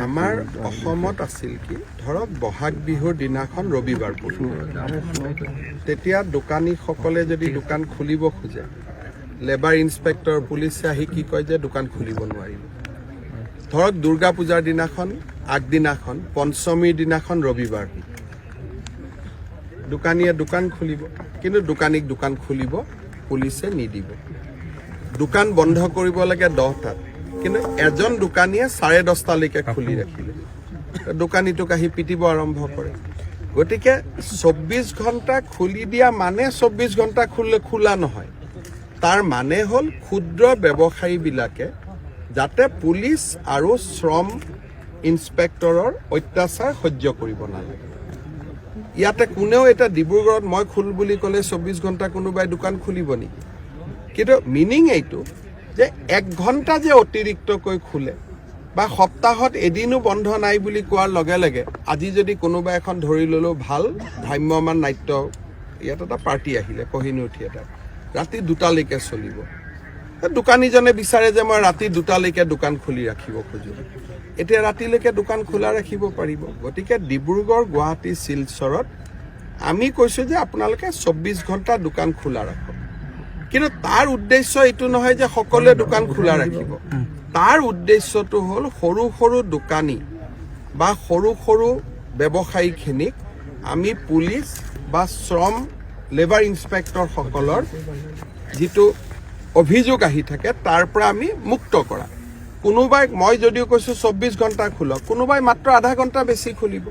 আমাৰ অসমত আছিল কি ধৰক বহাগ বিহুৰ দিনাখন ৰবিবাৰ পৰিব তেতিয়া দোকানীসকলে যদি দোকান খুলিব খোজে লেবাৰ ইনস্পেক্টৰ পুলিচে আহি কি কয় যে দোকান খুলিব নোৱাৰিব ধৰক দুৰ্গা পূজাৰ দিনাখন আগদিনাখন পঞ্চমীৰ দিনাখন ৰবিবাৰ দোকানীয়ে দোকান খুলিব কিন্তু দোকানীক দোকান খুলিব পুলিচে নিদিব দোকান বন্ধ কৰিব লাগে 10টাত কিন্তু এজন দোকানীয়ে 10:30লৈকে খুলি ৰাখিলে দোকানীটোক আহি পিটিব আৰম্ভ কৰে গতিকে 24 ঘণ্টা খুলি দিয়া মানে 24 ঘণ্টা খোলা নহয় তাৰ মানে হ'ল ক্ষুদ্ৰ ব্যৱসায়ীবিলাকে যাতে পুলিচ আৰু শ্ৰম ইনস্পেক্টৰৰ অত্যাচাৰ সহ্য কৰিব নালাগে ইয়াতে কোনেও এটা ডিব্ৰুগড়ত মই খুল বুলি ক'লে 24 ঘণ্টা কোনোবাই দোকান খুলিব নেকি কিন্তু মিনিং এইটো যে 1 ঘণ্টা যে অতিৰিক্তকৈ খুলে বা সপ্তাহত এদিনো বন্ধ নাই বুলি কোৱাৰ লগে লগে আজি যদি কোনোবা এখন ধৰি ল'লো ভাল ভ্ৰাম্যমান নাট্য ইয়াত এটা পাৰ্টি আহিলে কহিনুৰ থিয়েটাৰ ৰাতি 2টালৈকে চলিব দোকানীজনে বিচাৰে যে মই ৰাতি 2টালৈকে দোকান খুলি ৰাখিব খোজো এতিয়া ৰাতিলৈকে দোকান খোলা ৰাখিব পাৰিব গতিকে ডিব্ৰুগড় গুৱাহাটী শিলচৰত আমি কৈছোঁ যে আপোনালোকে 24 ঘণ্টা দোকান খোলা ৰাখক কিন্তু তাৰ উদ্দেশ্য এইটো নহয় যে সকলোৱে দোকান খোলা ৰাখিব তাৰ উদ্দেশ্যটো হ'ল সৰু সৰু দোকানী বা সৰু সৰু ব্যৱসায়ীখিনিক আমি পুলিচ বা শ্ৰম লেবাৰ ইনস্পেক্টৰসকলৰ যিটো অভিযোগ আহি থাকে তাৰ পৰা আমি মুক্ত কৰা কোনোবাই মই যদিও কৈছোঁ 24 ঘণ্টা খোলক কোনোবাই মাত্ৰ আধা ঘণ্টা বেছি খুলিব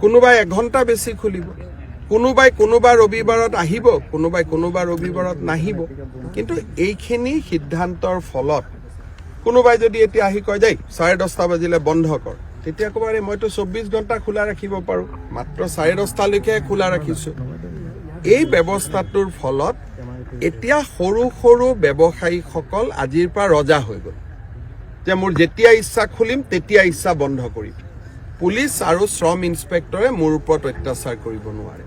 কোনোবাই 1 ঘণ্টা বেছি খুলিব কোনোবাই কোনোবা ৰবিবাৰত আহিব কোনোবাই কোনোবা ৰবিবাৰত নাহিব কিন্তু এইখিনি সিদ্ধান্তৰ ফলত কোনোবাই যদি এতিয়া আহি কয় যায় 10:30 বাজিলে বন্ধ কৰ তেতিয়া ক'বাৰে মইতো 24 ঘণ্টা খোলা ৰাখিব পাৰোঁ মাত্ৰ 10:30লৈকে খোলা ৰাখিছোঁ এই ব্যৱস্থাটোৰ ফলত এতিয়া সৰু সৰু ব্যৱসায়ীসকল আজিৰ পৰা ৰজা হৈ গ'ল যে মোৰ যেতিয়া ইচ্ছা খুলিম তেতিয়া ইচ্ছা বন্ধ কৰিম পুলিচ আৰু শ্ৰম ইনস্পেক্টৰে মোৰ ওপৰত অত্যাচাৰ কৰিব নোৱাৰে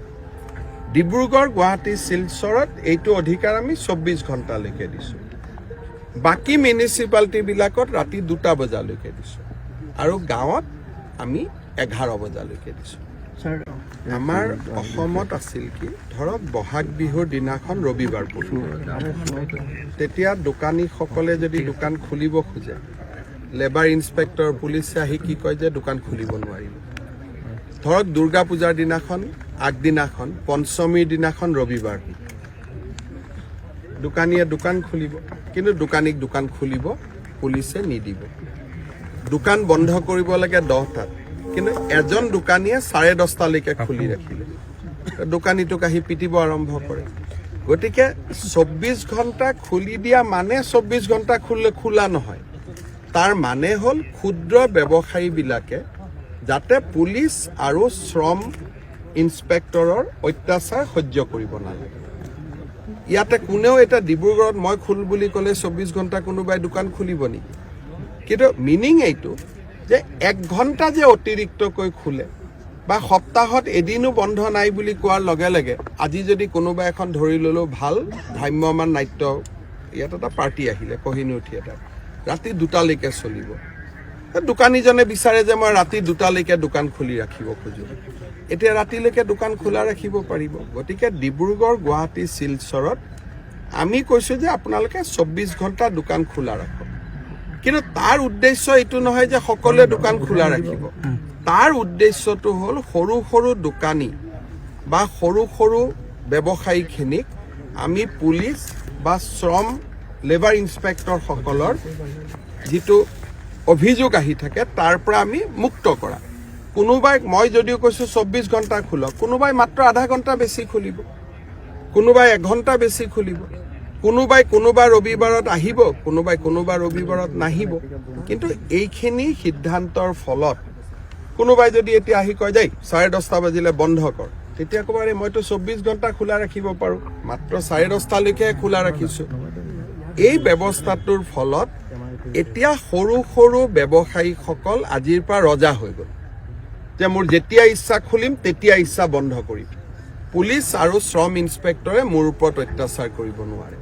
ডিব্ৰুগড় গুৱাহাটী শিলচৰত এইটো অধিকাৰ আমি 24 ঘণ্টালৈকে দিছোঁ বাকী মিউনিচিপালিটিবিলাকত ৰাতি 2টা বজালৈকে দিছোঁ আৰু গাঁৱত আমি 11 বজালৈকে দিছোঁ আমাৰ অসমত আছিল কি ধৰক বহাগ বিহুৰ দিনাখন ৰবিবাৰ পৰিব তেতিয়া দোকানীসকলে যদি দোকান খুলিব খোজে লেবাৰ ইনস্পেক্টৰ পুলিচে আহি কি কয় যে দোকান খুলিব নোৱাৰিব ধৰক দুৰ্গা পূজাৰ দিনাখন আগদিনাখন পঞ্চমীৰ দিনাখন ৰবিবাৰ দোকানীয়ে দোকান খুলিব কিন্তু দোকানীক দোকান খুলিব পুলিচে নিদিব দোকান বন্ধ কৰিব লাগে 10টাত কিন্তু এজন দোকানীয়ে 10:30লৈকে খুলি ৰাখিলে দোকানীটোক আহি পিটিব আৰম্ভ কৰে গতিকে 24 ঘণ্টা খুলি দিয়া মানে 24 ঘণ্টা খোলা নহয় তাৰ মানে হ'ল ক্ষুদ্ৰ ব্যৱসায়ীবিলাকে যাতে পুলিচ আৰু শ্ৰম ইনস্পেক্টৰৰ অত্যাচাৰ সহ্য কৰিব নালাগে ইয়াতে কোনেও এটা ডিব্ৰুগড়ত মই খুল বুলি ক'লে 24 ঘণ্টা কোনোবাই দোকান খুলিব নেকি কিন্তু মিনিং এইটো যে 1 ঘণ্টা যে অতিৰিক্তকৈ খুলে বা সপ্তাহত এদিনো বন্ধ নাই বুলি কোৱাৰ লগে লগে আজি যদি কোনোবা এখন ধৰি ল'লো ভাল ভ্ৰাম্যমান নাট্য ইয়াত এটা পাৰ্টি আহিলে কহিনুৰ থিয়েটাৰ ৰাতি 2টালৈকে চলিব দোকানীজনে বিচাৰে যে মই ৰাতি 2টালৈকে দোকান খুলি ৰাখিব খোজো এতিয়া ৰাতিলৈকে দোকান খোলা ৰাখিব পাৰিব গতিকে ডিব্ৰুগড় গুৱাহাটী শিলচৰত আমি কৈছোঁ যে আপোনালোকে 24 ঘণ্টা দোকান খোলা ৰাখক কিন্তু তাৰ উদ্দেশ্য এইটো নহয় যে সকলোৱে দোকান খোলা ৰাখিব তাৰ উদ্দেশ্যটো হ'ল সৰু সৰু দোকানী বা সৰু সৰু ব্যৱসায়ীখিনিক আমি পুলিচ বা শ্ৰম লেবাৰ ইনস্পেক্টৰসকলৰ যিটো অভিযোগ আহি থাকে তাৰ পৰা আমি মুক্ত কৰা কোনোবাই মই যদিও কৈছোঁ 24 ঘণ্টা খোলক কোনোবাই মাত্ৰ আধা ঘণ্টা বেছি খুলিব কোনোবাই 1 ঘণ্টা বেছি খুলিব কোনোবাই কোনোবা ৰবিবাৰত আহিব কোনোবাই কোনোবা ৰবিবাৰত নাহিব কিন্তু এইখিনি সিদ্ধান্তৰ ফলত কোনোবাই যদি এতিয়া আহি কয় যায় 10:30 বাজিলে বন্ধ কৰ তেতিয়া ক'বাৰে মইতো 24 ঘণ্টা খোলা ৰাখিব পাৰোঁ মাত্ৰ 10:30লৈকে খোলা ৰাখিছোঁ এই ব্যৱস্থাটোৰ ফলত এতিয়া সৰু সৰু ব্যৱসায়ীসকল আজিৰ পৰা ৰজা হৈ গ'ল যে মোৰ যেতিয়া ইচ্ছা খুলিম তেতিয়া ইচ্ছা বন্ধ কৰিম পুলিচ আৰু শ্ৰম ইনস্পেক্টৰে মোৰ ওপৰত অত্যাচাৰ কৰিব নোৱাৰে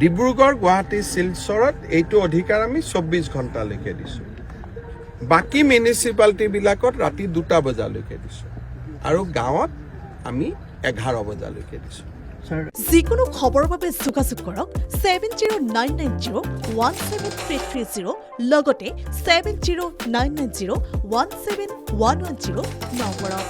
ডিব্ৰুগড় গুৱাহাটী শিলচৰত এইটো অধিকাৰ আমি 24 ঘণ্টালৈকে দিছোঁ বাকী মিউনিচিপালিটিবিলাকত ৰাতি 2টা বজালৈকে দিছোঁ আৰু গাঁৱত আমি 11 বজালৈকে দিছোঁ। যিকোনো খবৰৰ বাবে যোগাযোগ কৰক 7099017330 লগতে 7099017110 নম্বৰত।